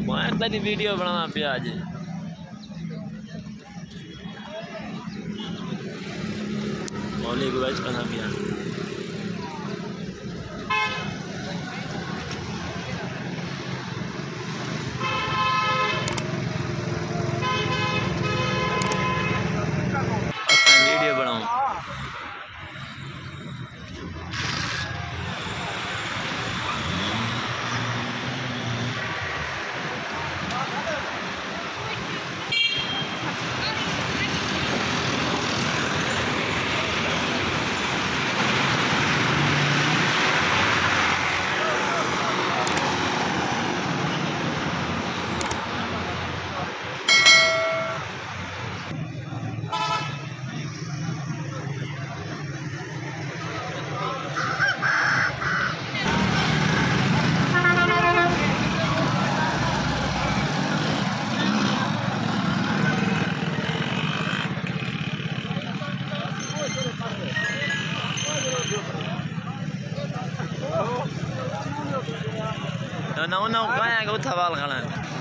मैं तेरी वीडियो बनाना पिया जी। मौली को वैस करना पिया। वीडियो बनाऊं। No, no, kaya ko tawal ka lang.